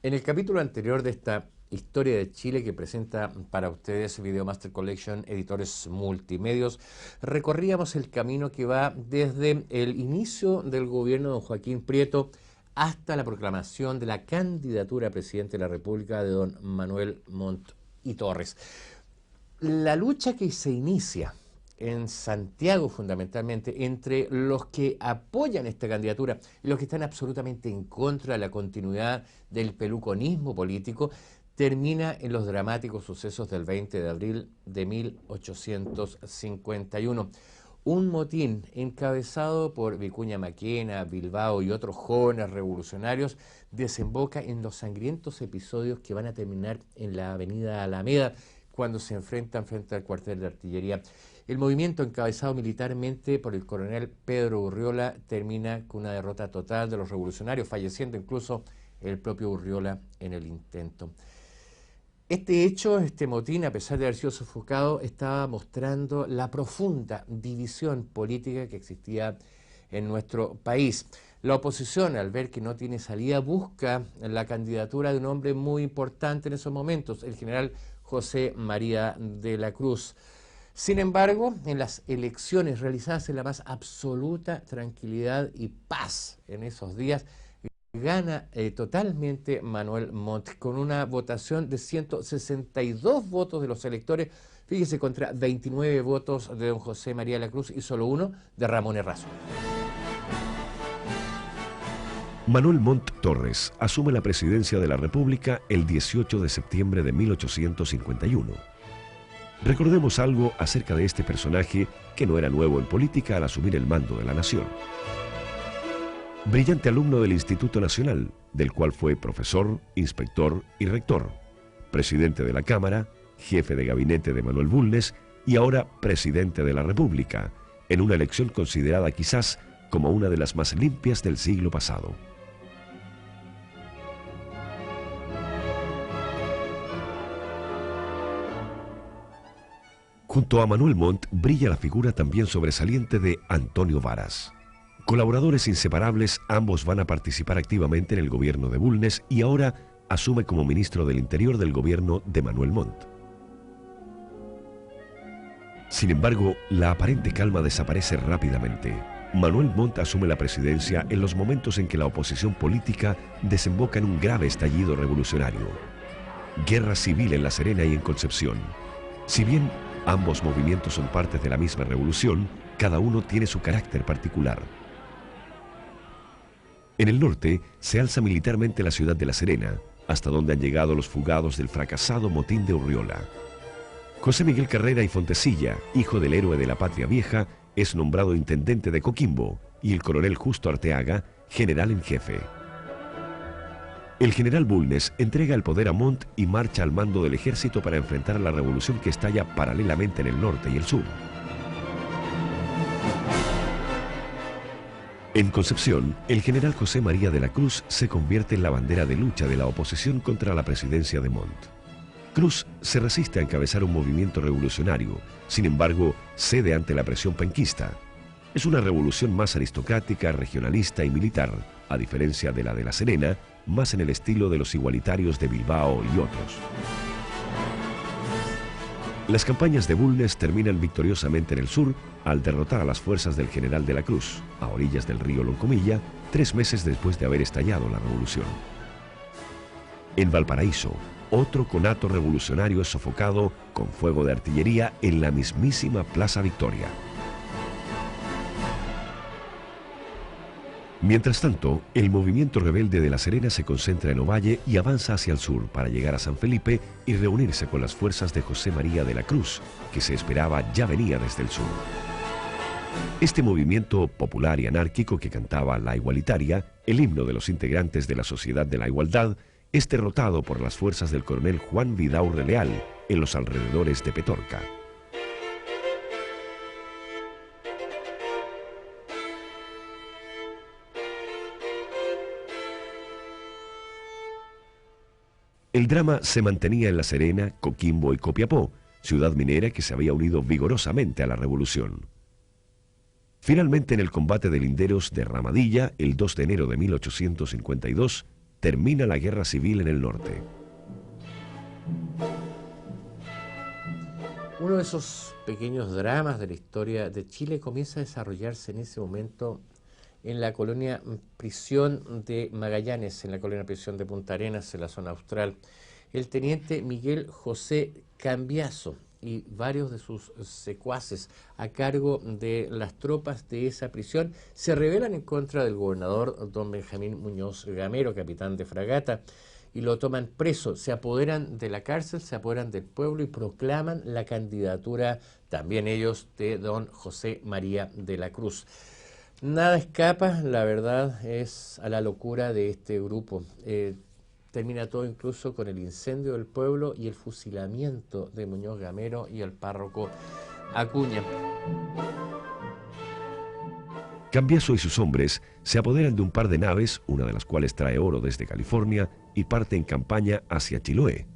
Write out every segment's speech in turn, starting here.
En el capítulo anterior de esta historia de Chile que presenta para ustedes Video Master Collection, editores multimedios, recorríamos el camino que va desde el inicio del gobierno de don Joaquín Prieto hasta la proclamación de la candidatura a presidente de la República de don Manuel Montt y Torres. La lucha que se inicia en Santiago fundamentalmente entre los que apoyan esta candidatura y los que están absolutamente en contra de la continuidad del peluconismo político termina en los dramáticos sucesos del 20 de abril de 1851. Un motín encabezado por Vicuña Maquena, Bilbao y otros jóvenes revolucionarios desemboca en los sangrientos episodios que van a terminar en la avenida Alameda cuando se enfrentan frente al cuartel de artillería. El movimiento encabezado militarmente por el coronel Pedro Urriola termina con una derrota total de los revolucionarios, falleciendo incluso el propio Urriola en el intento. Este hecho, este motín, a pesar de haber sido sofocado, estaba mostrando la profunda división política que existía en nuestro país. La oposición, al ver que no tiene salida, busca la candidatura de un hombre muy importante en esos momentos, el general José María de la Cruz. Sin embargo, en las elecciones realizadas en la más absoluta tranquilidad y paz en esos días, gana totalmente Manuel Montt con una votación de 162 votos de los electores, fíjese, contra 29 votos de don José María de la Cruz y solo uno de Ramón Errázuriz. Manuel Montt Torres asume la presidencia de la República el 18 de septiembre de 1851. Recordemos algo acerca de este personaje que no era nuevo en política al asumir el mando de la nación. Brillante alumno del Instituto Nacional, del cual fue profesor, inspector y rector, presidente de la Cámara, jefe de gabinete de Manuel Bulnes y ahora presidente de la República, en una elección considerada quizás como una de las más limpias del siglo pasado. Junto a Manuel Montt brilla la figura también sobresaliente de Antonio Varas. Colaboradores inseparables, ambos van a participar activamente en el gobierno de Bulnes y ahora asume como ministro del Interior del gobierno de Manuel Montt. Sin embargo, la aparente calma desaparece rápidamente. Manuel Montt asume la presidencia en los momentos en que la oposición política desemboca en un grave estallido revolucionario. Guerra civil en La Serena y en Concepción. Si bien ambos movimientos son partes de la misma revolución, cada uno tiene su carácter particular. En el norte se alza militarmente la ciudad de La Serena, hasta donde han llegado los fugados del fracasado motín de Urriola. José Miguel Carrera y Fontecilla, hijo del héroe de la Patria Vieja, es nombrado intendente de Coquimbo y el coronel Justo Arteaga, general en jefe. El general Bulnes entrega el poder a Montt y marcha al mando del ejército para enfrentar a la revolución que estalla paralelamente en el norte y el sur. En Concepción, el general José María de la Cruz se convierte en la bandera de lucha de la oposición contra la presidencia de Montt. Cruz se resiste a encabezar un movimiento revolucionario, sin embargo, cede ante la presión penquista. Es una revolución más aristocrática, regionalista y militar, a diferencia de la de La Serena, más en el estilo de los igualitarios de Bilbao y otros. Las campañas de Bulnes terminan victoriosamente en el sur al derrotar a las fuerzas del general de la Cruz, a orillas del río Loncomilla, 3 meses después de haber estallado la revolución. En Valparaíso, otro conato revolucionario es sofocado con fuego de artillería en la mismísima Plaza Victoria. Mientras tanto, el movimiento rebelde de La Serena se concentra en Ovalle y avanza hacia el sur para llegar a San Felipe y reunirse con las fuerzas de José María de la Cruz, que se esperaba ya venía desde el sur. Este movimiento popular y anárquico que cantaba La Igualitaria, el himno de los integrantes de la Sociedad de la Igualdad, es derrotado por las fuerzas del coronel Juan Vidaurre Leal en los alrededores de Petorca. El drama se mantenía en La Serena, Coquimbo y Copiapó, ciudad minera que se había unido vigorosamente a la revolución. Finalmente, en el combate de linderos de Ramadilla, el 2 de enero de 1852, termina la guerra civil en el norte. Uno de esos pequeños dramas de la historia de Chile comienza a desarrollarse en ese momento en la colonia prisión de Magallanes, en la colonia prisión de Punta Arenas, en la zona austral. El teniente Miguel José Cambiaso y varios de sus secuaces a cargo de las tropas de esa prisión se rebelan en contra del gobernador don Benjamín Muñoz Gamero, capitán de fragata, y lo toman preso, se apoderan de la cárcel, se apoderan del pueblo y proclaman la candidatura, también ellos, de don José María de la Cruz. Nada escapa, la verdad, es a la locura de este grupo. Termina todo incluso con el incendio del pueblo y el fusilamiento de Muñoz Gamero y el párroco Acuña. Cambiaso y sus hombres se apoderan de un par de naves, una de las cuales trae oro desde California, y parte en campaña hacia Chiloé.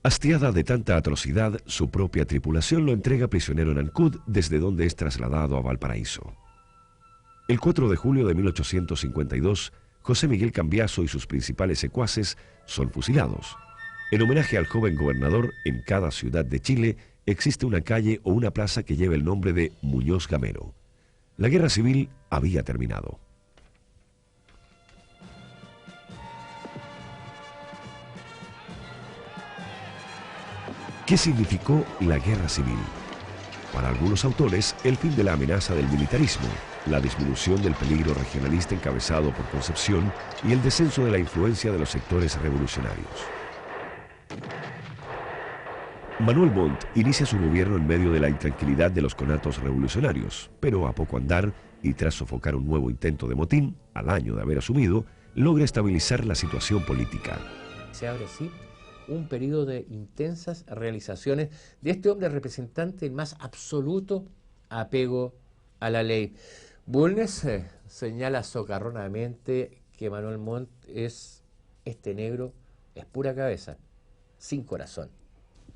Hastiada de tanta atrocidad, su propia tripulación lo entrega prisionero en Ancud, desde donde es trasladado a Valparaíso. El 4 de julio de 1852, José Miguel Cambiaso y sus principales secuaces son fusilados. En homenaje al joven gobernador, en cada ciudad de Chile existe una calle o una plaza que lleva el nombre de Muñoz Gamero. La guerra civil había terminado. ¿Qué significó la guerra civil? Para algunos autores, el fin de la amenaza del militarismo, la disminución del peligro regionalista encabezado por Concepción y el descenso de la influencia de los sectores revolucionarios. Manuel Montt inicia su gobierno en medio de la intranquilidad de los conatos revolucionarios, pero a poco andar y tras sofocar un nuevo intento de motín, al año de haber asumido, logra estabilizar la situación política. Se abre así un periodo de intensas realizaciones de este hombre representante del más absoluto apego a la ley. Bulnes señala socarronamente que Manuel Montt es este negro, es pura cabeza, sin corazón.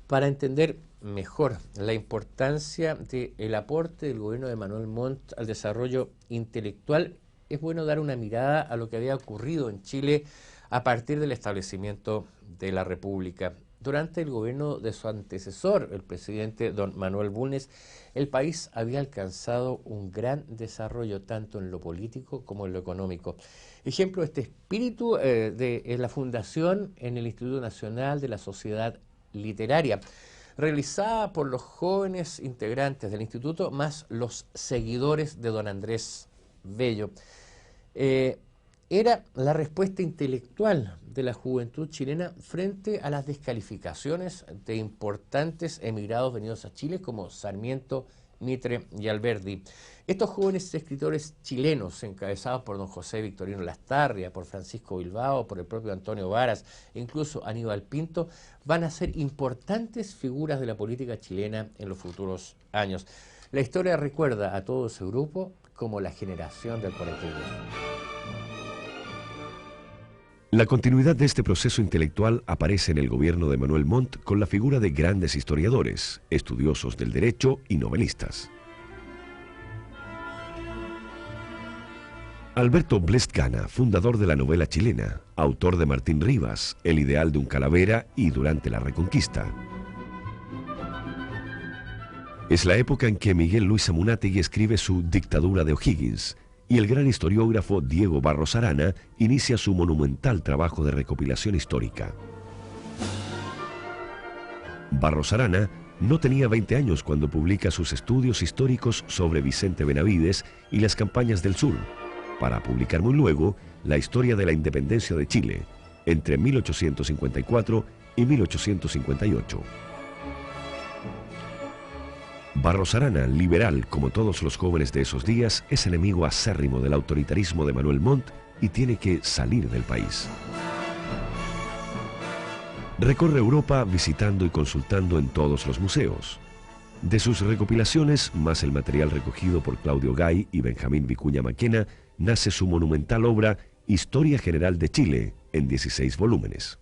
Para entender mejor la importancia del aporte del gobierno de Manuel Montt al desarrollo intelectual, es bueno dar una mirada a lo que había ocurrido en Chile a partir del establecimiento de la República. Durante el gobierno de su antecesor, el presidente don Manuel Bulnes, el país había alcanzado un gran desarrollo tanto en lo político como en lo económico. Ejemplo de este espíritu es la fundación en el Instituto Nacional de la Sociedad Literaria, realizada por los jóvenes integrantes del instituto más los seguidores de don Andrés Bello. Era la respuesta intelectual de la juventud chilena frente a las descalificaciones de importantes emigrados venidos a Chile como Sarmiento, Mitre y Alberdi. Estos jóvenes escritores chilenos, encabezados por don José Victorino Lastarria, por Francisco Bilbao, por el propio Antonio Varas e incluso Aníbal Pinto, van a ser importantes figuras de la política chilena en los futuros años. La historia recuerda a todo ese grupo como la generación del 42. La continuidad de este proceso intelectual aparece en el gobierno de Manuel Montt con la figura de grandes historiadores, estudiosos del derecho y novelistas. Alberto Blest-Gana, fundador de la novela chilena, autor de Martín Rivas, El ideal de un calavera y Durante la Reconquista. Es la época en que Miguel Luis Amunátegui escribe su Dictadura de O'Higgins, y el gran historiógrafo Diego Barros Arana inicia su monumental trabajo de recopilación histórica. Barros Arana no tenía 20 años cuando publica sus estudios históricos sobre Vicente Benavides y las campañas del sur, para publicar muy luego la historia de la independencia de Chile, entre 1854 y 1858. Barros Arana, liberal como todos los jóvenes de esos días, es enemigo acérrimo del autoritarismo de Manuel Montt y tiene que salir del país. Recorre Europa visitando y consultando en todos los museos. De sus recopilaciones, más el material recogido por Claudio Gay y Benjamín Vicuña Maquena, nace su monumental obra Historia General de Chile, en 16 volúmenes.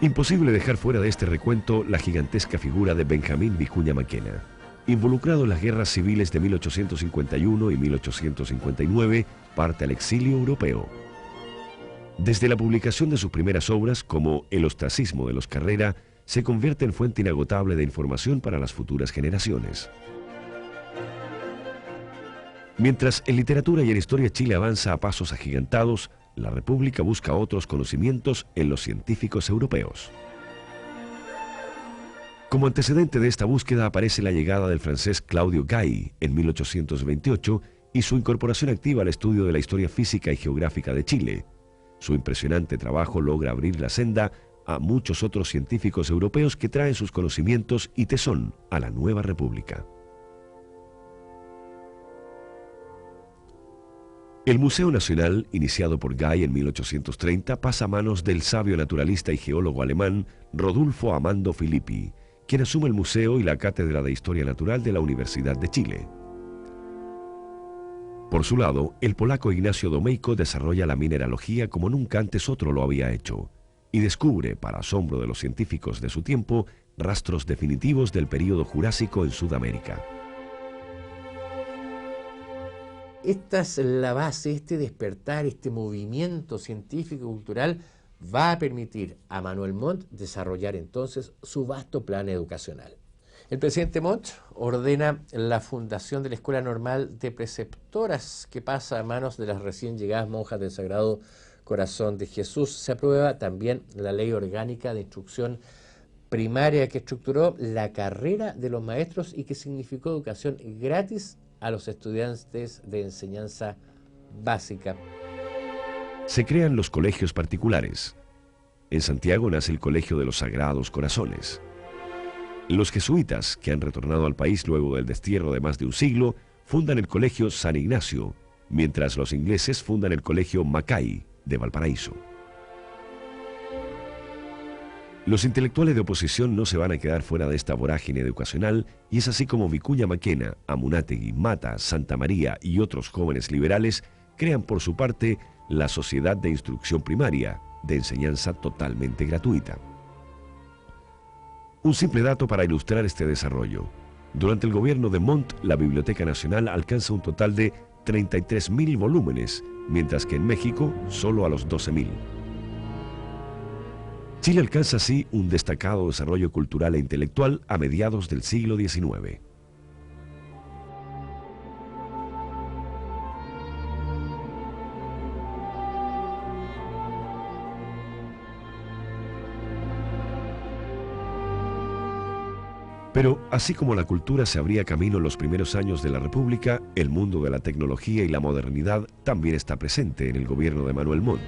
Imposible dejar fuera de este recuento la gigantesca figura de Benjamín Vicuña Maquena. Involucrado en las guerras civiles de 1851 y 1859, parte al exilio europeo. Desde la publicación de sus primeras obras, como El ostracismo de los Carrera, se convierte en fuente inagotable de información para las futuras generaciones. Mientras en literatura y en historia Chile avanza a pasos agigantados, la República busca otros conocimientos en los científicos europeos. Como antecedente de esta búsqueda aparece la llegada del francés Claudio Gay en 1828 y su incorporación activa al estudio de la historia física y geográfica de Chile. Su impresionante trabajo logra abrir la senda a muchos otros científicos europeos que traen sus conocimientos y tesón a la nueva república. El Museo Nacional, iniciado por Gay en 1830, pasa a manos del sabio naturalista y geólogo alemán Rodolfo Amando Filippi, quien asume el museo y la cátedra de Historia Natural de la Universidad de Chile. Por su lado, el polaco Ignacio Domeyko desarrolla la mineralogía como nunca antes otro lo había hecho, y descubre, para asombro de los científicos de su tiempo, rastros definitivos del período Jurásico en Sudamérica. Esta es la base, este despertar, este movimiento científico-cultural va a permitir a Manuel Montt desarrollar entonces su vasto plan educacional. El presidente Montt ordena la fundación de la Escuela Normal de Preceptoras, que pasa a manos de las recién llegadas monjas del Sagrado Corazón de Jesús. Se aprueba también la Ley Orgánica de Instrucción Primaria, que estructuró la carrera de los maestros y que significó educación gratis a los estudiantes de enseñanza básica. Se crean los colegios particulares. En Santiago nace el Colegio de los Sagrados Corazones. Los jesuitas, que han retornado al país luego del destierro de más de un siglo, fundan el Colegio San Ignacio, mientras los ingleses fundan el Colegio Mackay de Valparaíso. Los intelectuales de oposición no se van a quedar fuera de esta vorágine educacional, y es así como Vicuña Maquena, Amunátegui, Mata, Santa María y otros jóvenes liberales crean por su parte la Sociedad de Instrucción Primaria, de enseñanza totalmente gratuita. Un simple dato para ilustrar este desarrollo. Durante el gobierno de Montt, la Biblioteca Nacional alcanza un total de 33.000 volúmenes, mientras que en México solo a los 12.000. Chile alcanza así un destacado desarrollo cultural e intelectual a mediados del siglo XIX. Pero, así como la cultura se abría camino en los primeros años de la República, el mundo de la tecnología y la modernidad también está presente en el gobierno de Manuel Montt.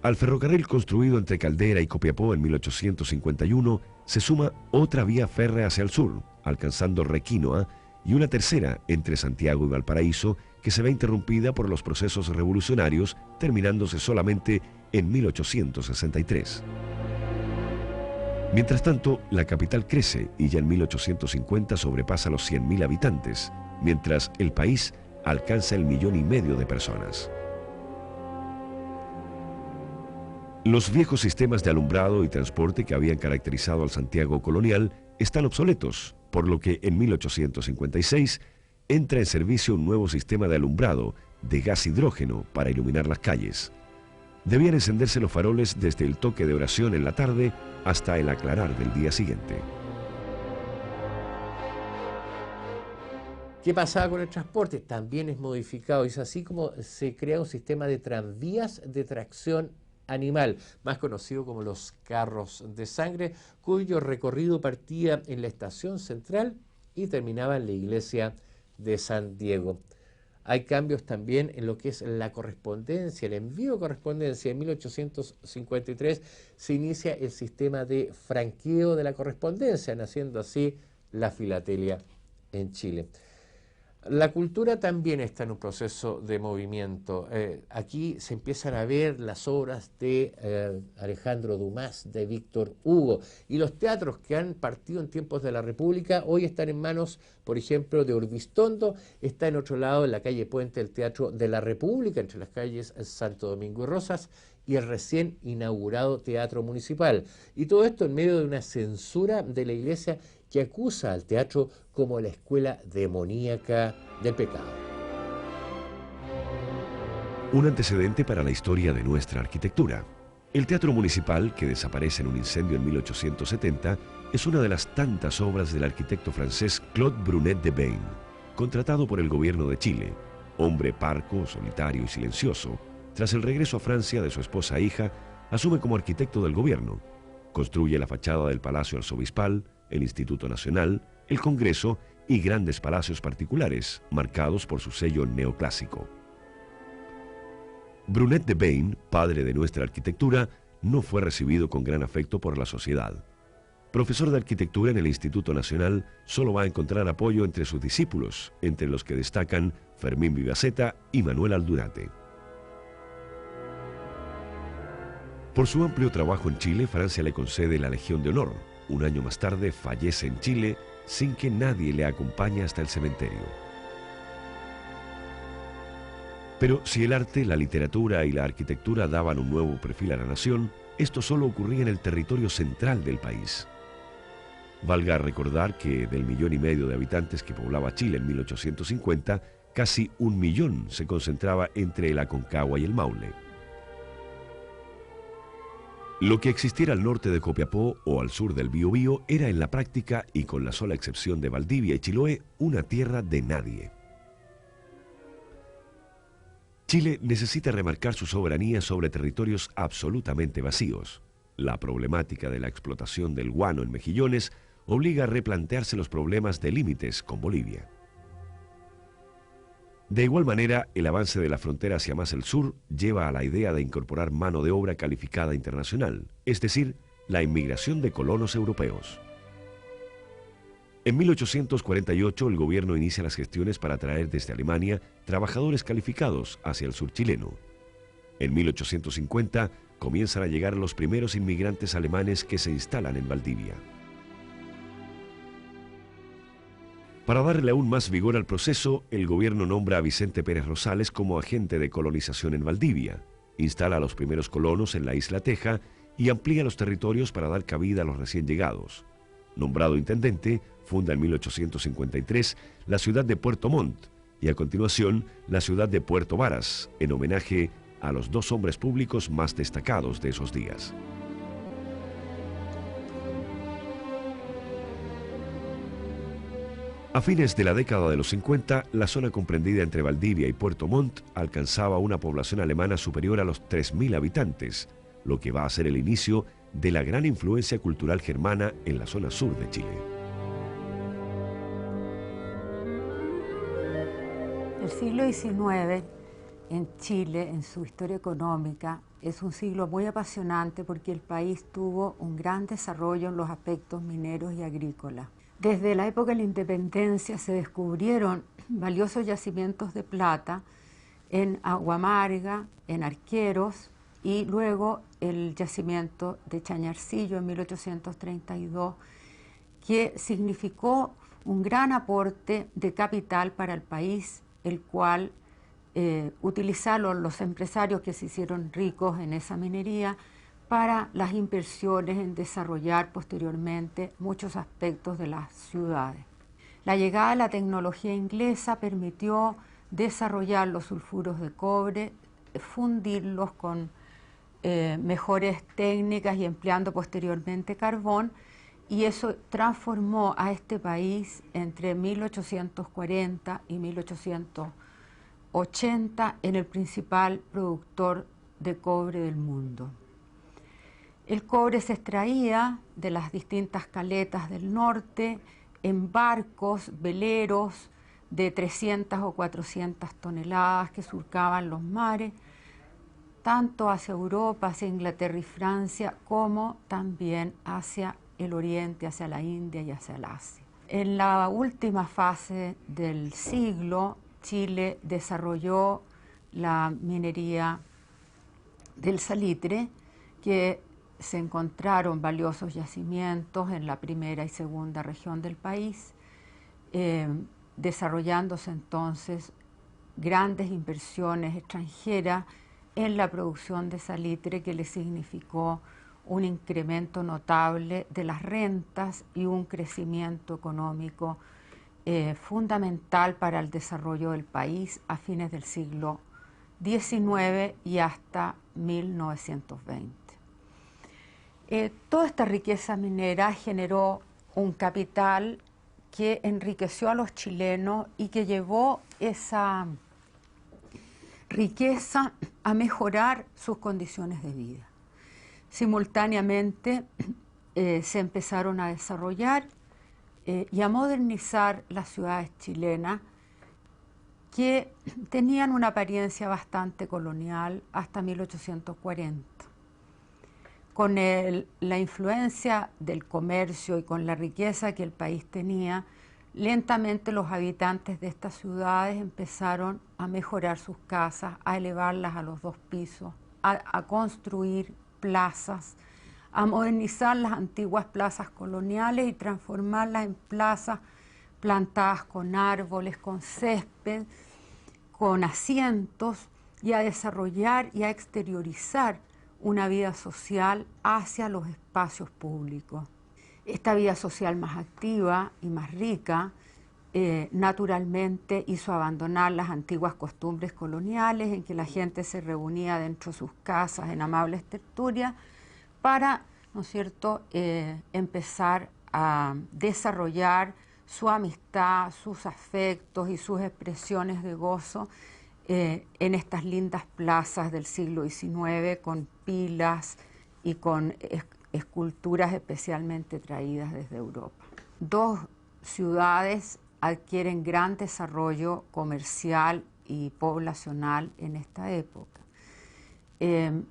Al ferrocarril construido entre Caldera y Copiapó en 1851 se suma otra vía férrea hacia el sur, alcanzando Requinoa, y una tercera entre Santiago y Valparaíso, que se ve interrumpida por los procesos revolucionarios, terminándose solamente en 1863. Mientras tanto, la capital crece y ya en 1850 sobrepasa los 100.000 habitantes, mientras el país alcanza el 1,5 millones de personas. Los viejos sistemas de alumbrado y transporte que habían caracterizado al Santiago colonial están obsoletos, por lo que en 1856 entra en servicio un nuevo sistema de alumbrado de gas hidrógeno para iluminar las calles. Debían encenderse los faroles desde el toque de oración en la tarde hasta el aclarar del día siguiente. ¿Qué pasaba con el transporte? También es modificado. Es así como se crea un sistema de tranvías de tracción animal, más conocido como los carros de sangre, cuyo recorrido partía en la estación central y terminaba en la iglesia de San Diego. Hay cambios también en lo que es la correspondencia, el envío de correspondencia. En 1853 se inicia el sistema de franqueo de la correspondencia, naciendo así la filatelia en Chile. La cultura también está en un proceso de movimiento. Aquí se empiezan a ver las obras de Alejandro Dumas, de Víctor Hugo, y los teatros que han partido en tiempos de la República hoy están en manos, por ejemplo, de Urbistondo. Está en otro lado, en la calle Puente, el Teatro de la República, entre las calles Santo Domingo y Rosas, y el recién inaugurado Teatro Municipal. Y todo esto en medio de una censura de la Iglesia que acusa al teatro como la escuela demoníaca del pecado. Un antecedente para la historia de nuestra arquitectura. El Teatro Municipal, que desaparece en un incendio en 1870, es una de las tantas obras del arquitecto francés Claude Brunet de Bain, contratado por el gobierno de Chile. Hombre parco, solitario y silencioso, tras el regreso a Francia de su esposa e hija, asume como arquitecto del gobierno. Construye la fachada del Palacio Arzobispal, el Instituto Nacional, el Congreso y grandes palacios particulares, marcados por su sello neoclásico. Brunet de Bain, padre de nuestra arquitectura, no fue recibido con gran afecto por la sociedad. Profesor de arquitectura en el Instituto Nacional, solo va a encontrar apoyo entre sus discípulos, entre los que destacan Fermín Vivaceta y Manuel Aldunate. Por su amplio trabajo en Chile, Francia le concede la Legión de Honor. Un año más tarde fallece en Chile sin que nadie le acompañe hasta el cementerio. Pero si el arte, la literatura y la arquitectura daban un nuevo perfil a la nación, esto solo ocurría en el territorio central del país. Valga recordar que del 1,5 millones de habitantes que poblaba Chile en 1850, casi 1 millón se concentraba entre el Aconcagua y el Maule. Lo que existiera al norte de Copiapó o al sur del Biobío era en la práctica, y con la sola excepción de Valdivia y Chiloé, una tierra de nadie. Chile necesita remarcar su soberanía sobre territorios absolutamente vacíos. La problemática de la explotación del guano en mejillones obliga a replantearse los problemas de límites con Bolivia. De igual manera, el avance de la frontera hacia más el sur lleva a la idea de incorporar mano de obra calificada internacional, es decir, la inmigración de colonos europeos. En 1848 el gobierno inicia las gestiones para traer desde Alemania trabajadores calificados hacia el sur chileno. En 1850 comienzan a llegar los primeros inmigrantes alemanes que se instalan en Valdivia. Para darle aún más vigor al proceso, el gobierno nombra a Vicente Pérez Rosales como agente de colonización en Valdivia, instala a los primeros colonos en la isla Teja y amplía los territorios para dar cabida a los recién llegados. Nombrado intendente, funda en 1853 la ciudad de Puerto Montt y a continuación la ciudad de Puerto Varas, en homenaje a los dos hombres públicos más destacados de esos días. A fines de la década de los 50, la zona comprendida entre Valdivia y Puerto Montt alcanzaba una población alemana superior a los 3.000 habitantes, lo que va a ser el inicio de la gran influencia cultural germana en la zona sur de Chile. El siglo XIX en Chile, en su historia económica, es un siglo muy apasionante porque el país tuvo un gran desarrollo en los aspectos mineros y agrícolas. Desde la época de la independencia se descubrieron valiosos yacimientos de plata en Agua Amarga, en Arqueros, y luego el yacimiento de Chañarcillo en 1832, que significó un gran aporte de capital para el país, el cual utilizaron los empresarios que se hicieron ricos en esa minería para las inversiones en desarrollar posteriormente muchos aspectos de las ciudades. La llegada de la tecnología inglesa permitió desarrollar los sulfuros de cobre, fundirlos con mejores técnicas y empleando posteriormente carbón, y eso transformó a este país entre 1840 y 1880 en el principal productor de cobre del mundo. El cobre se extraía de las distintas caletas del norte en barcos, veleros de 300 o 400 toneladas que surcaban los mares, tanto hacia Europa, hacia Inglaterra y Francia, como también hacia el Oriente, hacia la India y hacia el Asia. En la última fase del siglo, Chile desarrolló la minería del salitre, que se encontraron valiosos yacimientos en la primera y segunda región del país, desarrollándose entonces grandes inversiones extranjeras en la producción de salitre, que le significó un incremento notable de las rentas y un crecimiento económico fundamental para el desarrollo del país a fines del siglo XIX y hasta 1920. Toda esta riqueza minera generó un capital que enriqueció a los chilenos y que llevó esa riqueza a mejorar sus condiciones de vida. Simultáneamente se empezaron a desarrollar y a modernizar las ciudades chilenas que tenían una apariencia bastante colonial hasta 1840. Con la influencia del comercio y con la riqueza que el país tenía, lentamente los habitantes de estas ciudades empezaron a mejorar sus casas, a elevarlas a los 2 pisos, a construir plazas, a modernizar las antiguas plazas coloniales y transformarlas en plazas plantadas con árboles, con césped, con asientos, y a desarrollar y a exteriorizar una vida social hacia los espacios públicos. Esta vida social más activa y más rica naturalmente hizo abandonar las antiguas costumbres coloniales en que la gente se reunía dentro de sus casas en amables tertulias para, ¿no es cierto?, empezar a desarrollar su amistad, sus afectos y sus expresiones de gozo en estas lindas plazas del siglo XIX con pilas y con esculturas especialmente traídas desde Europa. 2 ciudades adquieren gran desarrollo comercial y poblacional en esta época.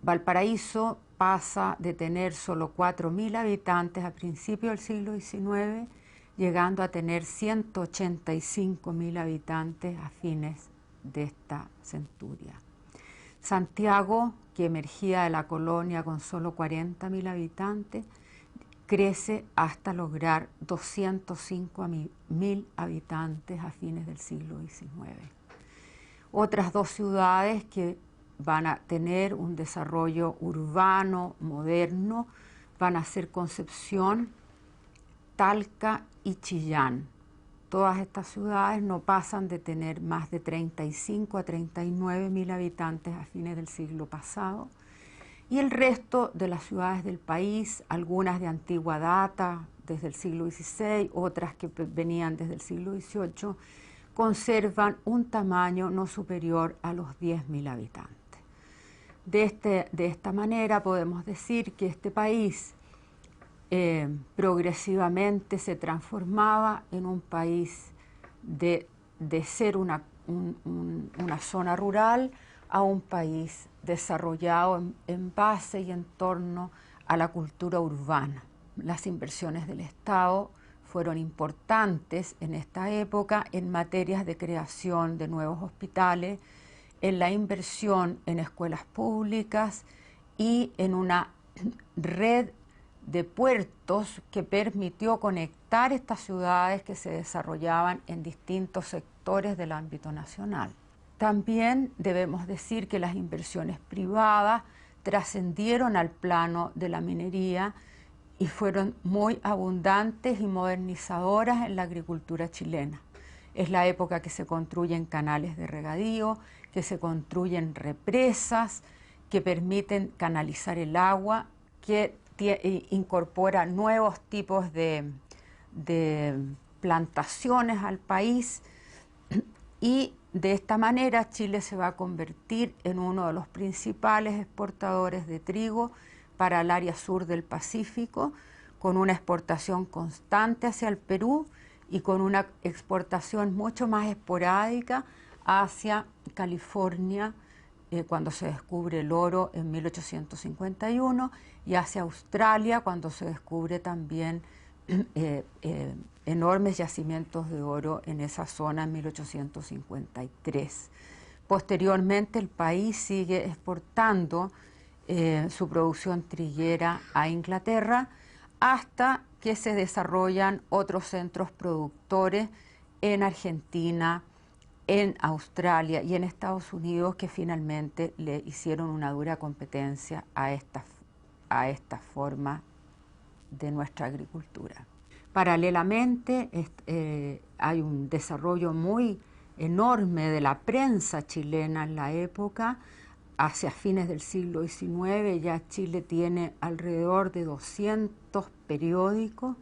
Valparaíso pasa de tener solo 4.000 habitantes a principios del siglo XIX, llegando a tener 185.000 habitantes a fines de esta centuria. Santiago, que emergía de la colonia con solo 40.000 habitantes, crece hasta lograr 205.000 habitantes a fines del siglo XIX. Otras 2 ciudades que van a tener un desarrollo urbano, moderno, van a ser Concepción, Talca y Chillán. Todas estas ciudades no pasan de tener más de 35 a 39.000 habitantes a fines del siglo pasado. Y el resto de las ciudades del país, algunas de antigua data, desde el siglo XVI, otras que venían desde el siglo XVIII, conservan un tamaño no superior a los 10.000 habitantes. De esta manera podemos decir que este país progresivamente se transformaba en un país de ser una zona rural a un país desarrollado en base y en torno a la cultura urbana. Las inversiones del Estado fueron importantes en esta época en materias de creación de nuevos hospitales, en la inversión en escuelas públicas y en una red de puertos que permitió conectar estas ciudades que se desarrollaban en distintos sectores del ámbito nacional. También debemos decir que las inversiones privadas trascendieron al plano de la minería y fueron muy abundantes y modernizadoras en la agricultura chilena. Es la época que se construyen canales de regadío, que se construyen represas, que permiten canalizar el agua, que incorpora nuevos tipos de plantaciones al país, y de esta manera Chile se va a convertir en uno de los principales exportadores de trigo para el área sur del Pacífico, con una exportación constante hacia el Perú y con una exportación mucho más esporádica hacia California cuando se descubre el oro en 1851 y hacia Australia cuando se descubre también enormes yacimientos de oro en esa zona en 1853. Posteriormente el país sigue exportando su producción triguera a Inglaterra hasta que se desarrollan otros centros productores en Argentina, en Australia y en Estados Unidos, que finalmente le hicieron una dura competencia a a esta forma de nuestra agricultura. Paralelamente hay un desarrollo muy enorme de la prensa chilena en la época. Hacia fines del siglo XIX ya Chile tiene alrededor de 200 periódicos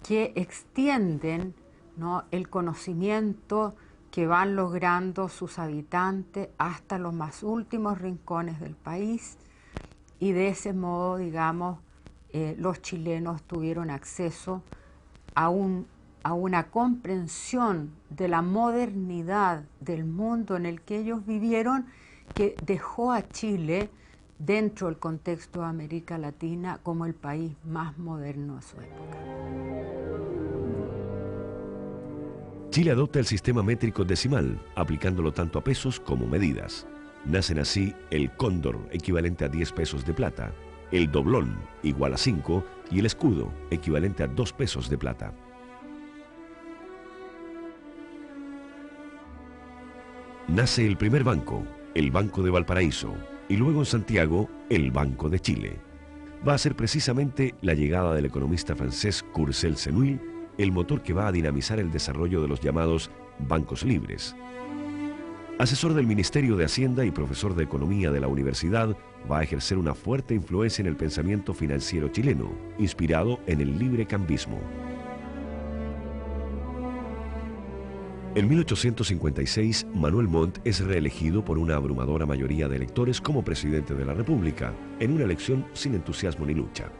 que extienden, ¿no?, el conocimiento que van logrando sus habitantes hasta los más últimos rincones del país, y de ese modo, digamos, los chilenos tuvieron acceso a una comprensión de la modernidad del mundo en el que ellos vivieron, que dejó a Chile, dentro del contexto de América Latina, como el país más moderno de su época. Chile adopta el sistema métrico decimal, aplicándolo tanto a pesos como medidas. Nacen así el cóndor, equivalente a 10 pesos de plata, el doblón, igual a 5, y el escudo, equivalente a 2 pesos de plata. Nace el primer banco, el Banco de Valparaíso, y luego en Santiago, el Banco de Chile. Va a ser precisamente la llegada del economista francés Courcelles-Senoil el motor que va a dinamizar el desarrollo de los llamados bancos libres. Asesor del Ministerio de Hacienda y profesor de Economía de la universidad, va a ejercer una fuerte influencia en el pensamiento financiero chileno, inspirado en el librecambismo. En 1856, Manuel Montt es reelegido por una abrumadora mayoría de electores como presidente de la República, en una elección sin entusiasmo ni lucha.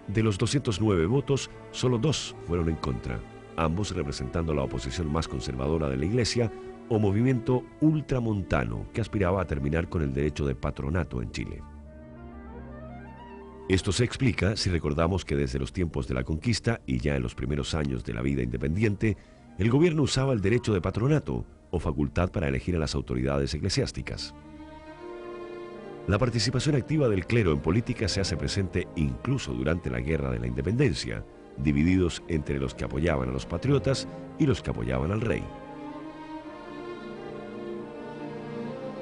De los 209 votos, solo 2 fueron en contra, ambos representando la oposición más conservadora de la Iglesia o movimiento ultramontano que aspiraba a terminar con el derecho de patronato en Chile. Esto se explica si recordamos que desde los tiempos de la conquista y ya en los primeros años de la vida independiente, el gobierno usaba el derecho de patronato o facultad para elegir a las autoridades eclesiásticas. La participación activa del clero en política se hace presente incluso durante la Guerra de la Independencia, divididos entre los que apoyaban a los patriotas y los que apoyaban al rey.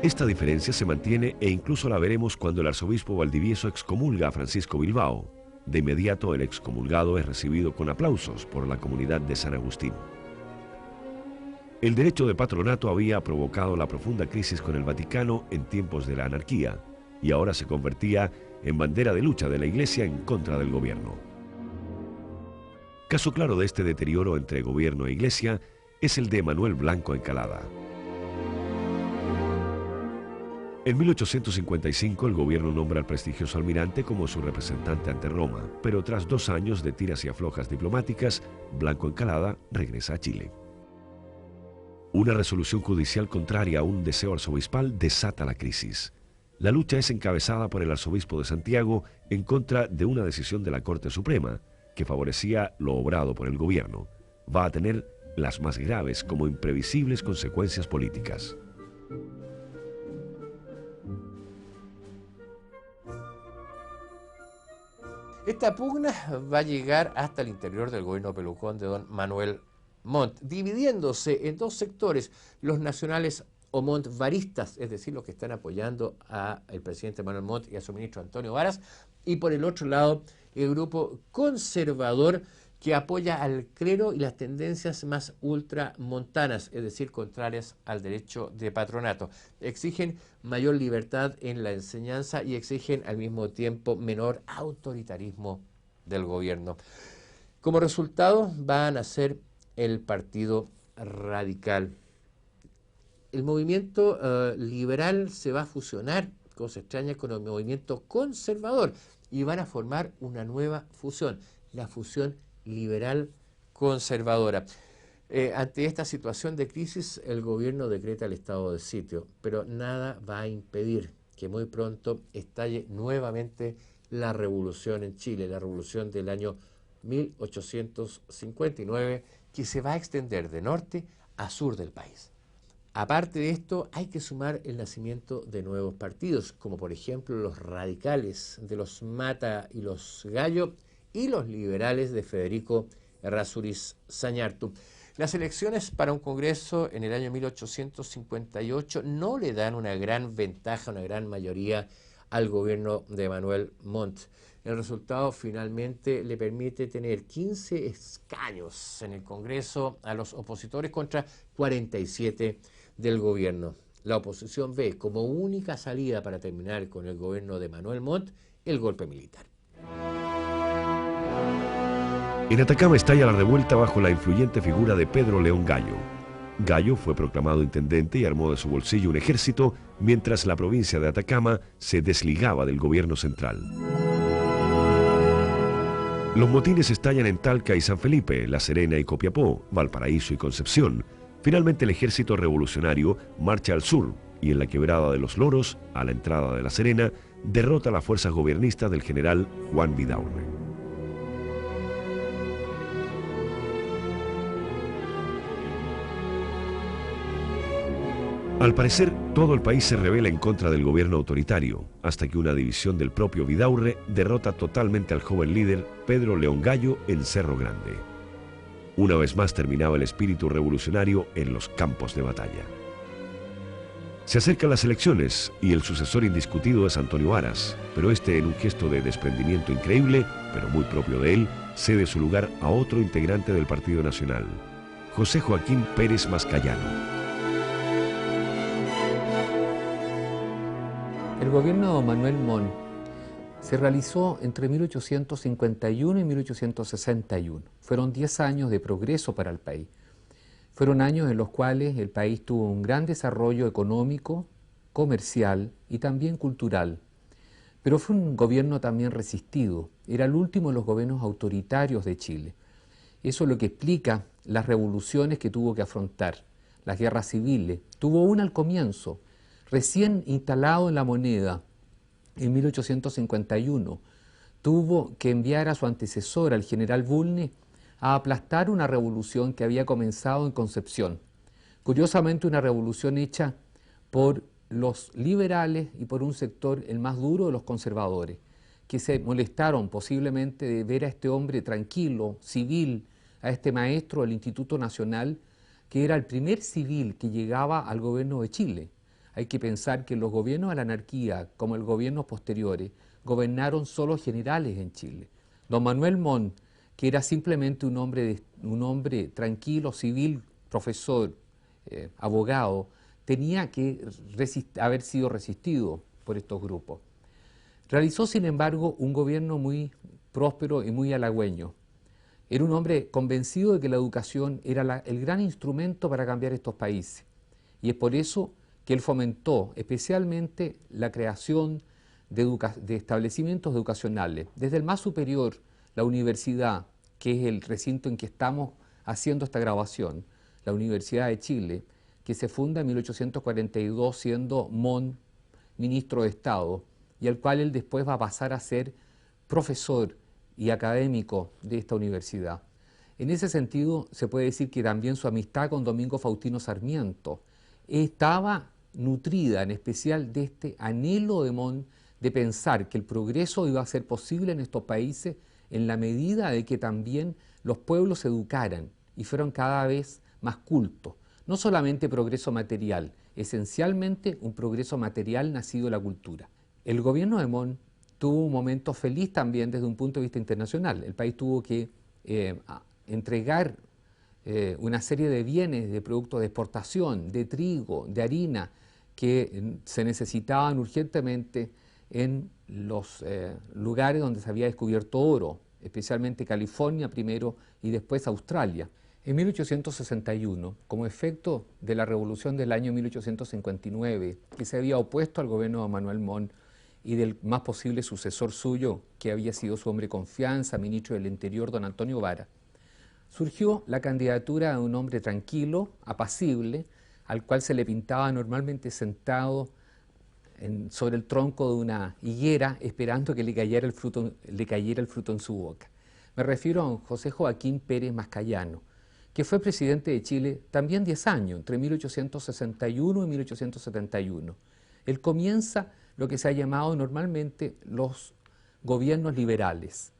Esta diferencia se mantiene e incluso la veremos cuando el arzobispo Valdivieso excomulga a Francisco Bilbao. De inmediato el excomulgado es recibido con aplausos por la comunidad de San Agustín. El derecho de patronato había provocado la profunda crisis con el Vaticano en tiempos de la anarquía y ahora se convertía en bandera de lucha de la Iglesia en contra del gobierno. Caso claro de este deterioro entre gobierno e Iglesia es el de Manuel Blanco Encalada. En 1855 el gobierno nombra al prestigioso almirante como su representante ante Roma, pero tras 2 años de tiras y aflojas diplomáticas, Blanco Encalada regresa a Chile. Una resolución judicial contraria a un deseo arzobispal desata la crisis. La lucha es encabezada por el arzobispo de Santiago en contra de una decisión de la Corte Suprema que favorecía lo obrado por el gobierno. Va a tener las más graves como imprevisibles consecuencias políticas. Esta pugna va a llegar hasta el interior del gobierno pelucón de don Manuel Montt, dividiéndose en 2 sectores, los nacionales o montvaristas, es decir, los que están apoyando al presidente Manuel Montt y a su ministro Antonio Varas, y por el otro lado el grupo conservador que apoya al clero y las tendencias más ultramontanas, es decir, contrarias al derecho de patronato. Exigen mayor libertad en la enseñanza y exigen al mismo tiempo menor autoritarismo del gobierno. Como resultado van a ser el Partido Radical. El movimiento liberal se va a fusionar, cosa extraña, con el movimiento conservador y van a formar una nueva fusión, la fusión liberal conservadora. Ante esta situación de crisis, el gobierno decreta el estado de sitio, pero nada va a impedir que muy pronto estalle nuevamente la revolución en Chile, la revolución del año 1859, que se va a extender de norte a sur del país. Aparte de esto, hay que sumar el nacimiento de nuevos partidos, como por ejemplo los radicales de los Mata y los Gallo y los liberales de Federico Errázuriz Zañartu. Las elecciones para un congreso en el año 1858 no le dan una gran ventaja, una gran mayoría al gobierno de Manuel Montt. El resultado finalmente le permite tener 15 escaños en el Congreso a los opositores contra 47 del gobierno. La oposición ve como única salida para terminar con el gobierno de Manuel Montt el golpe militar. En Atacama estalla la revuelta bajo la influyente figura de Pedro León Gallo. Gallo fue proclamado intendente y armó de su bolsillo un ejército mientras la provincia de Atacama se desligaba del gobierno central. Los motines estallan en Talca y San Felipe, La Serena y Copiapó, Valparaíso y Concepción. Finalmente el ejército revolucionario marcha al sur y en la Quebrada de los Loros, a la entrada de La Serena, derrota a las fuerzas gobernistas del general Juan Vidaurre. Al parecer, todo el país se rebela en contra del gobierno autoritario, hasta que una división del propio Vidaurre derrota totalmente al joven líder Pedro León Gallo en Cerro Grande. Una vez más terminaba el espíritu revolucionario en los campos de batalla. Se acercan las elecciones y el sucesor indiscutido es Antonio Aras, pero este, en un gesto de desprendimiento increíble, pero muy propio de él, cede su lugar a otro integrante del Partido Nacional, José Joaquín Pérez Mascayano. El gobierno de Manuel Montt se realizó entre 1851 y 1861. Fueron 10 años de progreso para el país. Fueron años en los cuales el país tuvo un gran desarrollo económico, comercial y también cultural. Pero fue un gobierno también resistido. Era el último de los gobiernos autoritarios de Chile. Eso es lo que explica las revoluciones que tuvo que afrontar, las guerras civiles. Tuvo una al comienzo, recién instalado en la moneda, en 1851, tuvo que enviar a su antecesor, al general Bulnes, a aplastar una revolución que había comenzado en Concepción. Curiosamente, una revolución hecha por los liberales y por un sector, el más duro de los conservadores, que se molestaron posiblemente de ver a este hombre tranquilo, civil, a este maestro del Instituto Nacional, que era el primer civil que llegaba al gobierno de Chile. Hay que pensar que los gobiernos de la anarquía, como el gobierno posteriores, gobernaron solo generales en Chile. Don Manuel Montt, que era simplemente un hombre tranquilo, civil, profesor, abogado, tenía que haber sido resistido por estos grupos. Realizó, sin embargo, un gobierno muy próspero y muy halagüeño. Era un hombre convencido de que la educación era el gran instrumento para cambiar estos países. Y es por eso que él fomentó especialmente la creación de establecimientos educacionales, desde el más superior, la universidad, que es el recinto en que estamos haciendo esta grabación, la Universidad de Chile, que se funda en 1842 siendo Montt ministro de Estado, y al cual él después va a pasar a ser profesor y académico de esta universidad. En ese sentido, se puede decir que también su amistad con Domingo Faustino Sarmiento estaba nutrida en especial de este anhelo de Montt de pensar que el progreso iba a ser posible en estos países en la medida de que también los pueblos se educaran y fueron cada vez más cultos. No solamente progreso material, esencialmente un progreso material nacido de la cultura. El gobierno de Montt tuvo un momento feliz también desde un punto de vista internacional. El país tuvo que entregar una serie de bienes, de productos de exportación, de trigo, de harina, que se necesitaban urgentemente en los lugares donde se había descubierto oro, especialmente California primero y después Australia. En 1861, como efecto de la revolución del año 1859, que se había opuesto al gobierno de Manuel Montt y del más posible sucesor suyo, que había sido su hombre de confianza, ministro del Interior, don Antonio Vara, surgió la candidatura de un hombre tranquilo, apacible, al cual se le pintaba normalmente sentado sobre el tronco de una higuera, esperando que le cayera el fruto en su boca. Me refiero a don José Joaquín Pérez Mascayano, que fue presidente de Chile también 10 años, entre 1861 y 1871. Él comienza lo que se ha llamado normalmente los gobiernos liberales.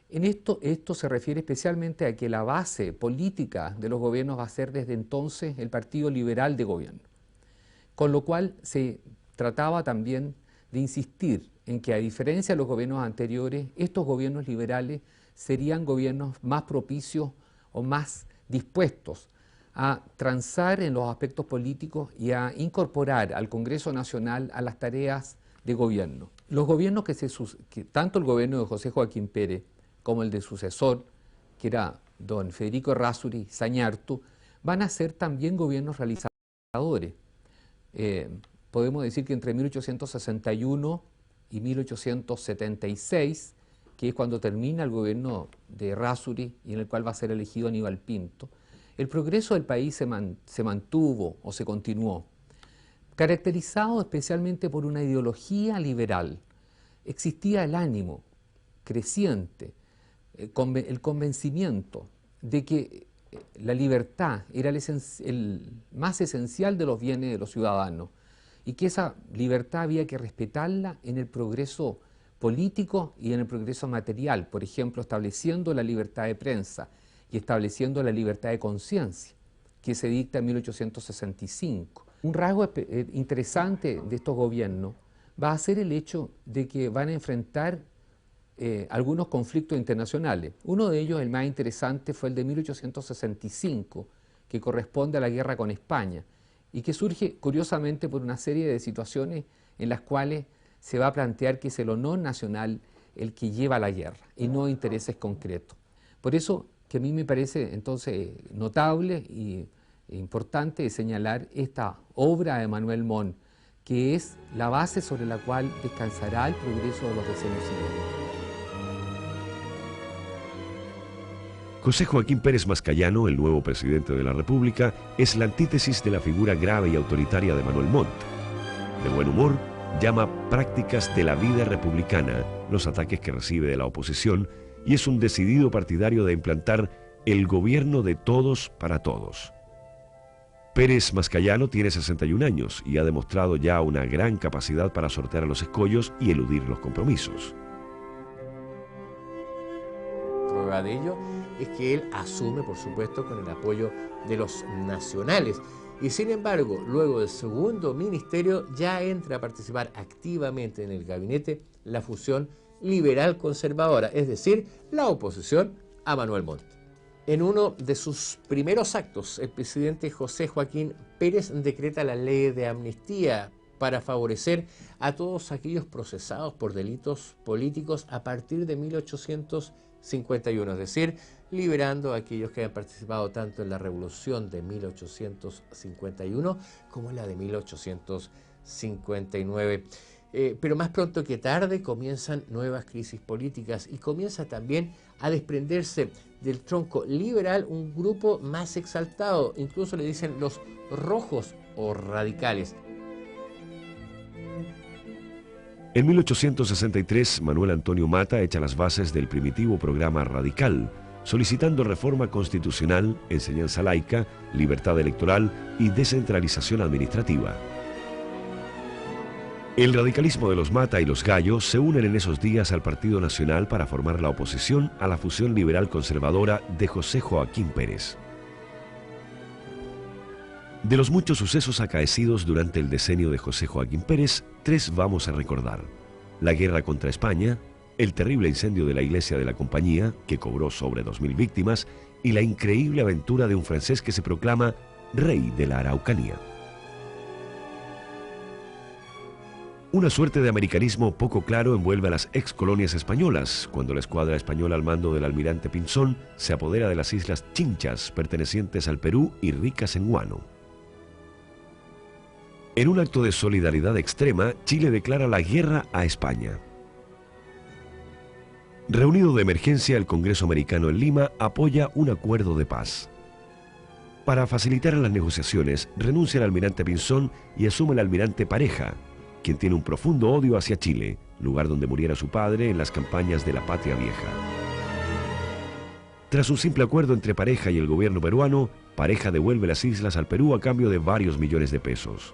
En esto se refiere especialmente a que la base política de los gobiernos va a ser desde entonces el Partido Liberal de Gobierno, con lo cual se trataba también de insistir en que, a diferencia de los gobiernos anteriores, estos gobiernos liberales serían gobiernos más propicios o más dispuestos a transar en los aspectos políticos y a incorporar al Congreso Nacional a las tareas de gobierno. Los gobiernos tanto el gobierno de José Joaquín Pérez como el de sucesor, que era don Federico Errázuriz Zañartu, van a ser también gobiernos realizadores. Podemos decir que entre 1861 y 1876, que es cuando termina el gobierno de Errázuriz y en el cual va a ser elegido Aníbal Pinto, el progreso del país se mantuvo o se continuó, caracterizado especialmente por una ideología liberal. Existía el ánimo creciente, el convencimiento de que la libertad era el más esencial de los bienes de los ciudadanos y que esa libertad había que respetarla en el progreso político y en el progreso material, por ejemplo, estableciendo la libertad de prensa y estableciendo la libertad de conciencia, que se dicta en 1865. Un rasgo interesante de estos gobiernos va a ser el hecho de que van a enfrentar algunos conflictos internacionales. Uno de ellos, el más interesante, fue el de 1865, que corresponde a la guerra con España, y que surge curiosamente por una serie de situaciones en las cuales se va a plantear que es el honor nacional el que lleva la guerra y no intereses concretos. Por eso que a mí me parece entonces notable e importante señalar esta obra de Manuel Montt, que es la base sobre la cual descansará el progreso de los decenios siguientes. José Joaquín Pérez Mascayano, el nuevo presidente de la República, es la antítesis de la figura grave y autoritaria de Manuel Montt. De buen humor, llama prácticas de la vida republicana los ataques que recibe de la oposición y es un decidido partidario de implantar el gobierno de todos para todos. Pérez Mascayano tiene 61 años y ha demostrado ya una gran capacidad para sortear los escollos y eludir los compromisos. Prueba de ello es que él asume, por supuesto, con el apoyo de los nacionales. Y sin embargo, luego del segundo ministerio ya entra a participar activamente en el gabinete la fusión liberal-conservadora, es decir, la oposición a Manuel Montt. En uno de sus primeros actos, el presidente José Joaquín Pérez decreta la ley de amnistía para favorecer a todos aquellos procesados por delitos políticos a partir de 1851, es decir, liberando a aquellos que han participado tanto en la revolución de 1851 como en la de 1859. Pero más pronto que tarde comienzan nuevas crisis políticas y comienza también a desprenderse del tronco liberal un grupo más exaltado, incluso le dicen los rojos o radicales. En 1863, Manuel Antonio Matta echa las bases del primitivo programa radical, solicitando reforma constitucional, enseñanza laica, libertad electoral y descentralización administrativa. El radicalismo de los Matta y los Gallo se unen en esos días al Partido Nacional para formar la oposición a la fusión liberal-conservadora de José Joaquín Pérez. De los muchos sucesos acaecidos durante el decenio de José Joaquín Pérez, 3 vamos a recordar: la guerra contra España, el terrible incendio de la iglesia de la Compañía, que cobró sobre 2000 víctimas, y la increíble aventura de un francés que se proclama rey de la Araucanía. Una suerte de americanismo poco claro envuelve a las excolonias españolas, cuando la escuadra española al mando del almirante Pinzón se apodera de las islas Chinchas, pertenecientes al Perú y ricas en guano. En un acto de solidaridad extrema, Chile declara la guerra a España. Reunido de emergencia, el Congreso americano en Lima apoya un acuerdo de paz. Para facilitar las negociaciones, renuncia el almirante Pinzón y asume el almirante Pareja, quien tiene un profundo odio hacia Chile, lugar donde muriera su padre en las campañas de la Patria Vieja. Tras un simple acuerdo entre Pareja y el gobierno peruano, Pareja devuelve las islas al Perú a cambio de varios millones de pesos.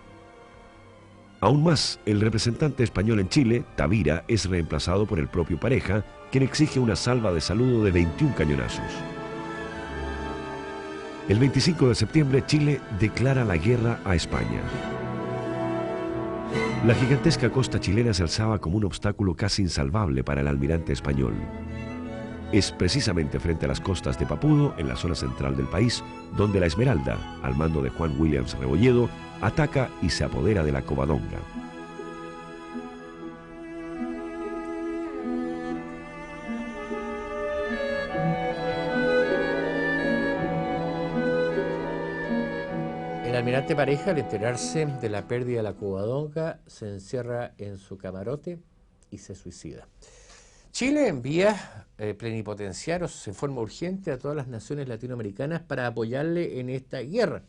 Aún más, el representante español en Chile, Tavira, es reemplazado por el propio Pareja, quien exige una salva de saludo de 21 cañonazos. El 25 de septiembre, Chile declara la guerra a España. La gigantesca costa chilena se alzaba como un obstáculo casi insalvable para el almirante español. Es precisamente frente a las costas de Papudo, en la zona central del país, donde la Esmeralda, al mando de Juan Williams Rebolledo, ataca y se apodera de la Covadonga. El almirante Pareja, al enterarse de la pérdida de la Covadonga, se encierra en su camarote y se suicida. Chile envía plenipotenciarios en forma urgente a todas las naciones latinoamericanas para apoyarle en esta guerra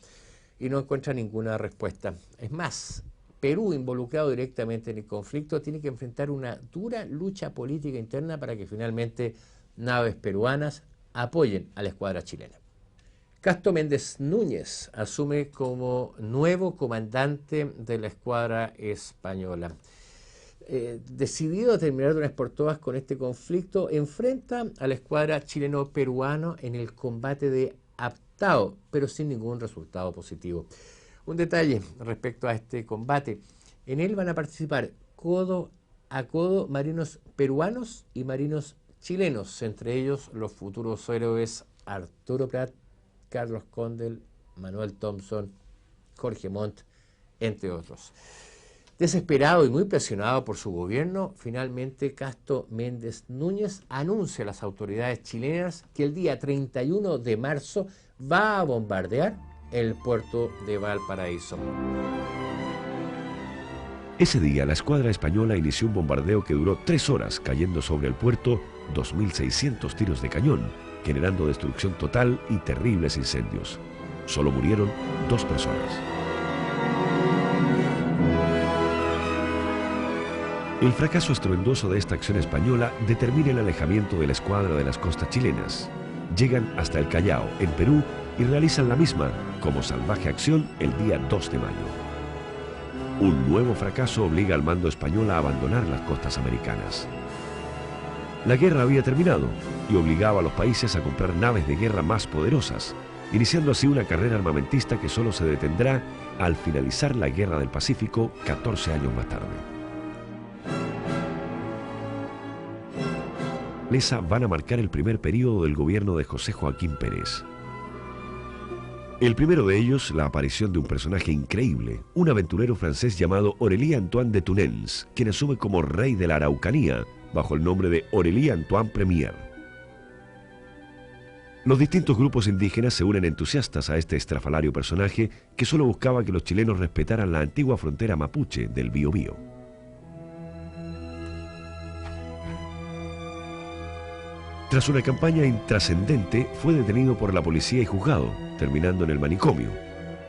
y no encuentra ninguna respuesta. Es más, Perú, involucrado directamente en el conflicto, tiene que enfrentar una dura lucha política interna para que finalmente naves peruanas apoyen a la escuadra chilena. Casto Méndez Núñez asume como nuevo comandante de la escuadra española. Decidido a terminar de una vez por todas con este conflicto, enfrenta a la escuadra chileno-peruano en el combate de Aptao, pero sin ningún resultado positivo. Un detalle respecto a este combate: en él van a participar codo a codo marinos peruanos y marinos chilenos, entre ellos los futuros héroes Arturo Prat, Carlos Condel, Manuel Thompson, Jorge Montt, entre otros. Desesperado y muy presionado por su gobierno, finalmente Casto Méndez Núñez anuncia a las autoridades chilenas que el día 31 de marzo va a bombardear el puerto de Valparaíso. Ese día la escuadra española inició un bombardeo que duró 3 horas, cayendo sobre el puerto 2.600 tiros de cañón, generando destrucción total y terribles incendios. Solo murieron 2 personas. El fracaso estruendoso de esta acción española determina el alejamiento de la escuadra de las costas chilenas. Llegan hasta el Callao, en Perú, y realizan la misma, como salvaje acción, el día 2 de mayo. Un nuevo fracaso obliga al mando español a abandonar las costas americanas. La guerra había terminado y obligaba a los países a comprar naves de guerra más poderosas, iniciando así una carrera armamentista que solo se detendrá al finalizar la Guerra del Pacífico 14 años más tarde. Esa van a marcar el primer período del gobierno de José Joaquín Pérez. El primero de ellos, la aparición de un personaje increíble, un aventurero francés llamado Aurélie Antoine de Tounens, quien asume como rey de la Araucanía, bajo el nombre de Aurélie Antoine Premier. Los distintos grupos indígenas se unen entusiastas a este estrafalario personaje que solo buscaba que los chilenos respetaran la antigua frontera mapuche del Biobío. Tras una campaña intrascendente, fue detenido por la policía y juzgado, terminando en el manicomio.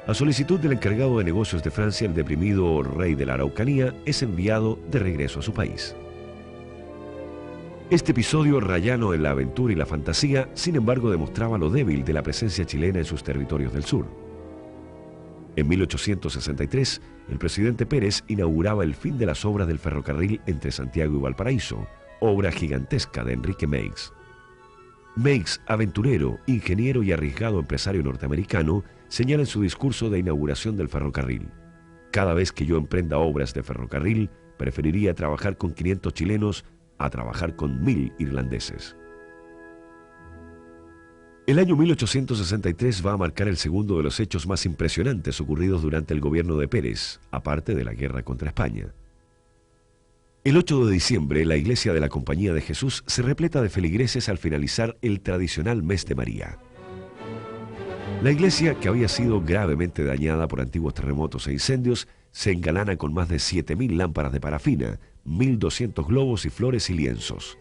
A solicitud del encargado de negocios de Francia, el deprimido rey de la Araucanía es enviado de regreso a su país. Este episodio, rayano en la aventura y la fantasía, sin embargo demostraba lo débil de la presencia chilena en sus territorios del sur. En 1863, el presidente Pérez inauguraba el fin de las obras del ferrocarril entre Santiago y Valparaíso, obra gigantesca de Enrique Meigs. Meigs, aventurero, ingeniero y arriesgado empresario norteamericano, señala en su discurso de inauguración del ferrocarril: cada vez que yo emprenda obras de ferrocarril, preferiría trabajar con 500 chilenos a trabajar con 1000 irlandeses. El año 1863 va a marcar el segundo de los hechos más impresionantes ocurridos durante el gobierno de Pérez, aparte de la guerra contra España. El 8 de diciembre, la iglesia de la Compañía de Jesús se repleta de feligreses al finalizar el tradicional mes de María. La iglesia, que había sido gravemente dañada por antiguos terremotos e incendios, se engalana con más de 7.000 lámparas de parafina, 1.200 globos y flores y lienzos.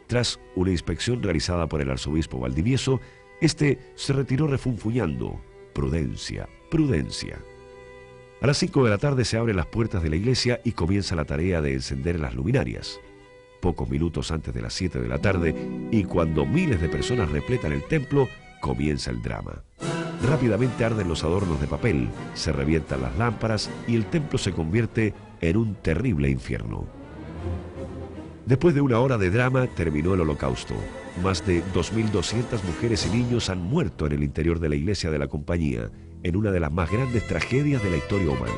Tras una inspección realizada por el arzobispo Valdivieso, este se retiró refunfuñando: prudencia, prudencia. A las 5 de la tarde se abren las puertas de la iglesia y comienza la tarea de encender las luminarias. Pocos minutos antes de las 7 de la tarde, y cuando miles de personas repletan el templo, comienza el drama. Rápidamente arden los adornos de papel, se revientan las lámparas y el templo se convierte en un terrible infierno. Después de una hora de drama, terminó el holocausto. Más de 2.200 mujeres y niños han muerto en el interior de la iglesia de la Compañía, en una de las más grandes tragedias de la historia humana.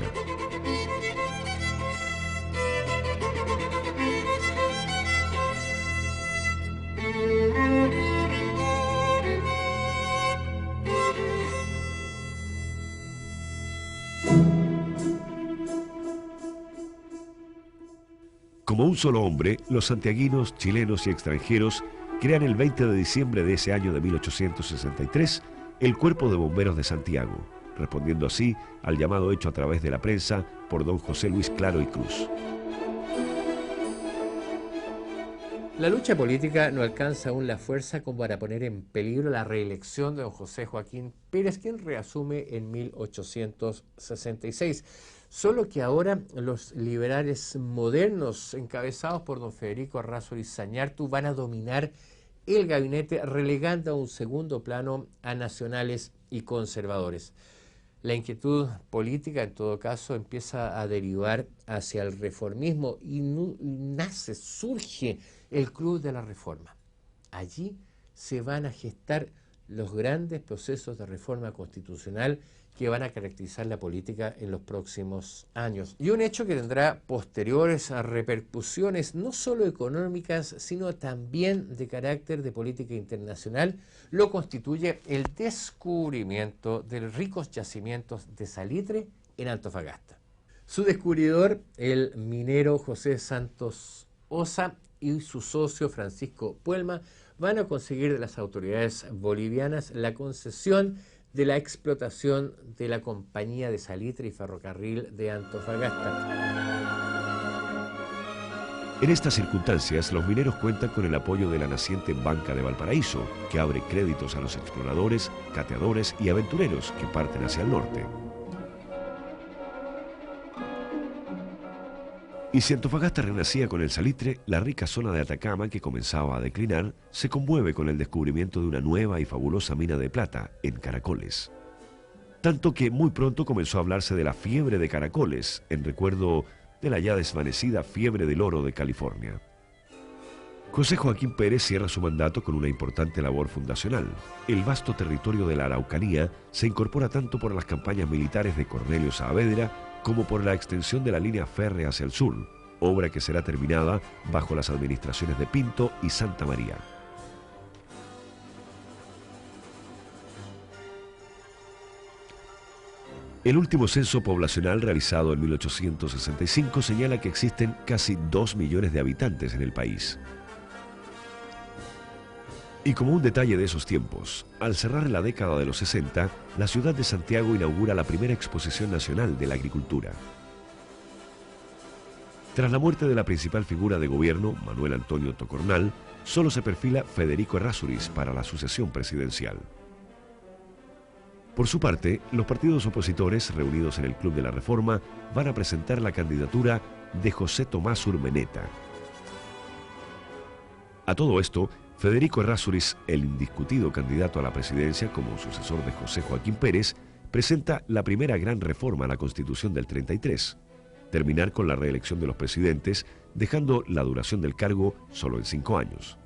Como un solo hombre, los santiaguinos, chilenos y extranjeros crean el 20 de diciembre de ese año de 1863 el Cuerpo de Bomberos de Santiago, respondiendo así al llamado hecho a través de la prensa por don José Luis Claro y Cruz. La lucha política no alcanza aún la fuerza como para poner en peligro la reelección de don José Joaquín Pérez, quien reasume en 1866. Solo que ahora los liberales modernos, encabezados por don Federico Errázuriz Zañartu, van a dominar el gabinete, relegando a un segundo plano a nacionales y conservadores. La inquietud política, en todo caso, empieza a derivar hacia el reformismo y surge el Club de la Reforma. Allí se van a gestar los grandes procesos de reforma constitucional que van a caracterizar la política en los próximos años. Y un hecho que tendrá posteriores repercusiones no solo económicas, sino también de carácter de política internacional, lo constituye el descubrimiento de los ricos yacimientos de salitre en Antofagasta. Su descubridor, el minero José Santos Osa, y su socio Francisco Puelma van a conseguir de las autoridades bolivianas la concesión de la explotación de la Compañía de Salitre y Ferrocarril de Antofagasta. En estas circunstancias, los mineros cuentan con el apoyo de la naciente Banca de Valparaíso, que abre créditos a los exploradores, cateadores y aventureros que parten hacia el norte. Y si Antofagasta renacía con el salitre, la rica zona de Atacama, que comenzaba a declinar, se conmueve con el descubrimiento de una nueva y fabulosa mina de plata en Caracoles. Tanto que muy pronto comenzó a hablarse de la fiebre de Caracoles, en recuerdo de la ya desvanecida fiebre del oro de California. José Joaquín Pérez cierra su mandato con una importante labor fundacional. El vasto territorio de la Araucanía se incorpora tanto por las campañas militares de Cornelio Saavedra como por la extensión de la línea férrea hacia el sur, obra que será terminada bajo las administraciones de Pinto y Santa María. El último censo poblacional realizado en 1865 señala que existen casi 2 millones de habitantes en el país. Y como un detalle de esos tiempos, al cerrar la década de los 60, la ciudad de Santiago inaugura la primera exposición nacional de la agricultura. Tras la muerte de la principal figura de gobierno, Manuel Antonio Tocornal, solo se perfila Federico Errázuriz para la sucesión presidencial. Por su parte, los partidos opositores, reunidos en el Club de la Reforma, van a presentar la candidatura de José Tomás Urmeneta. A todo esto, Federico Errázuriz, el indiscutido candidato a la presidencia como sucesor de José Joaquín Pérez, presenta la primera gran reforma a la Constitución del 33, terminar con la reelección de los presidentes, dejando la duración del cargo solo en 5 años.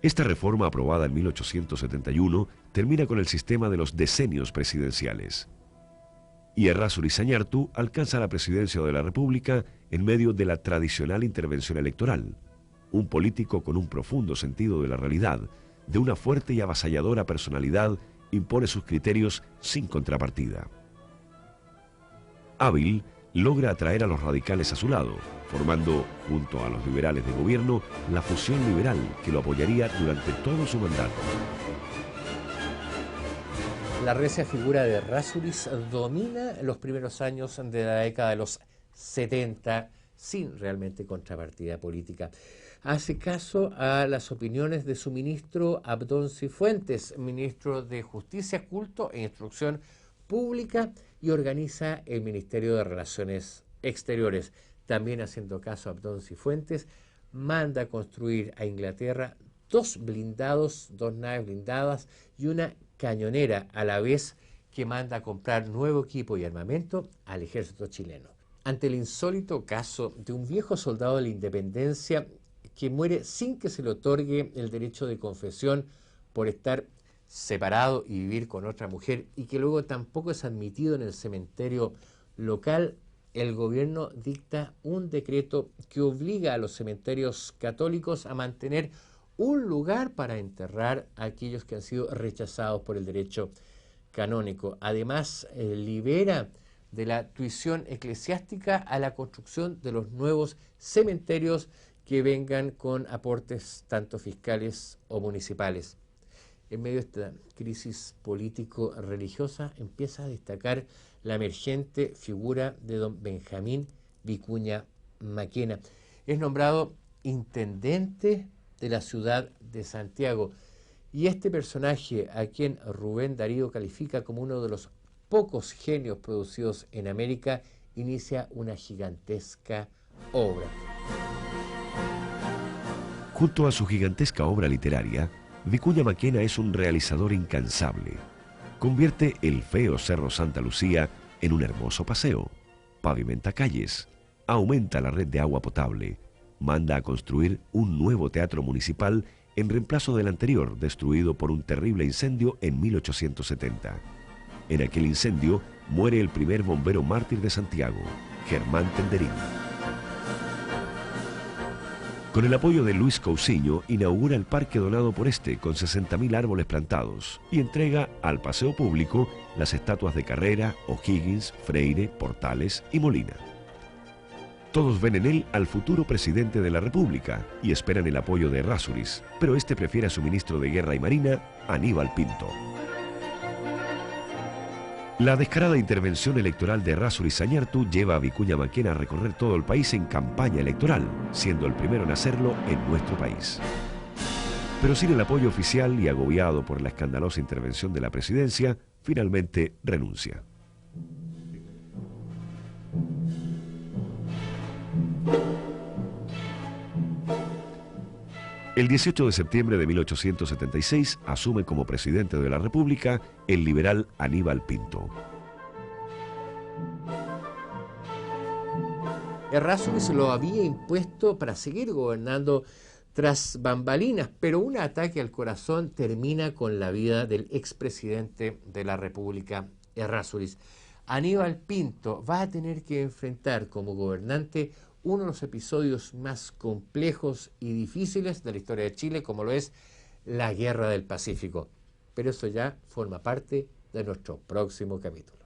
Esta reforma, aprobada en 1871, termina con el sistema de los decenios presidenciales. Y Errázuriz Zañartu alcanza la presidencia de la República en medio de la tradicional intervención electoral. Un político con un profundo sentido de la realidad, de una fuerte y avasalladora personalidad, impone sus criterios sin contrapartida. Hábil, logra atraer a los radicales a su lado, formando, junto a los liberales de gobierno, la fusión liberal que lo apoyaría durante todo su mandato. La recia figura de Errázuriz domina los primeros años de la década de los 70, sin realmente contrapartida política. Hace caso a las opiniones de su ministro Abdón Cifuentes, ministro de Justicia, Culto e Instrucción Pública, y organiza el Ministerio de Relaciones Exteriores. También haciendo caso a Abdón Cifuentes, manda a construir a Inglaterra 2 blindados, 2 naves blindadas y una cañonera, a la vez que manda a comprar nuevo equipo y armamento al ejército chileno. Ante el insólito caso de un viejo soldado de la independencia que muere sin que se le otorgue el derecho de confesión por estar separado y vivir con otra mujer, y que luego tampoco es admitido en el cementerio local, el gobierno dicta un decreto que obliga a los cementerios católicos a mantener un lugar para enterrar a aquellos que han sido rechazados por el derecho canónico. Además, libera de la tuición eclesiástica a la construcción de los nuevos cementerios que vengan con aportes tanto fiscales o municipales. En medio de esta crisis político-religiosa empieza a destacar la emergente figura de don Benjamín Vicuña Maquena. Es nombrado intendente de la ciudad de Santiago, y este personaje, a quien Rubén Darío califica como uno de los pocos genios producidos en América, inicia una gigantesca obra. Junto a su gigantesca obra literaria, Vicuña Maquena es un realizador incansable. Convierte el feo Cerro Santa Lucía en un hermoso paseo, pavimenta calles, aumenta la red de agua potable, manda a construir un nuevo teatro municipal en reemplazo del anterior, destruido por un terrible incendio en 1870. En aquel incendio muere el primer bombero mártir de Santiago, Germán Tenderín. Con el apoyo de Luis Cousiño, inaugura el parque donado por este con 60.000 árboles plantados y entrega al paseo público las estatuas de Carrera, O'Higgins, Freire, Portales y Molina. Todos ven en él al futuro presidente de la República y esperan el apoyo de Errázuriz, pero este prefiere a su ministro de Guerra y Marina, Aníbal Pinto. La descarada intervención electoral de Errázuriz Zañartu lleva a Vicuña Maquena a recorrer todo el país en campaña electoral, siendo el primero en hacerlo en nuestro país. Pero sin el apoyo oficial y agobiado por la escandalosa intervención de la presidencia, finalmente renuncia. El 18 de septiembre de 1876 asume como presidente de la República el liberal Aníbal Pinto. Errázuriz lo había impuesto para seguir gobernando tras bambalinas, pero un ataque al corazón termina con la vida del expresidente de la República, Errázuriz. Aníbal Pinto va a tener que enfrentar como gobernante uno de los episodios más complejos y difíciles de la historia de Chile, como lo es la Guerra del Pacífico. Pero eso ya forma parte de nuestro próximo capítulo.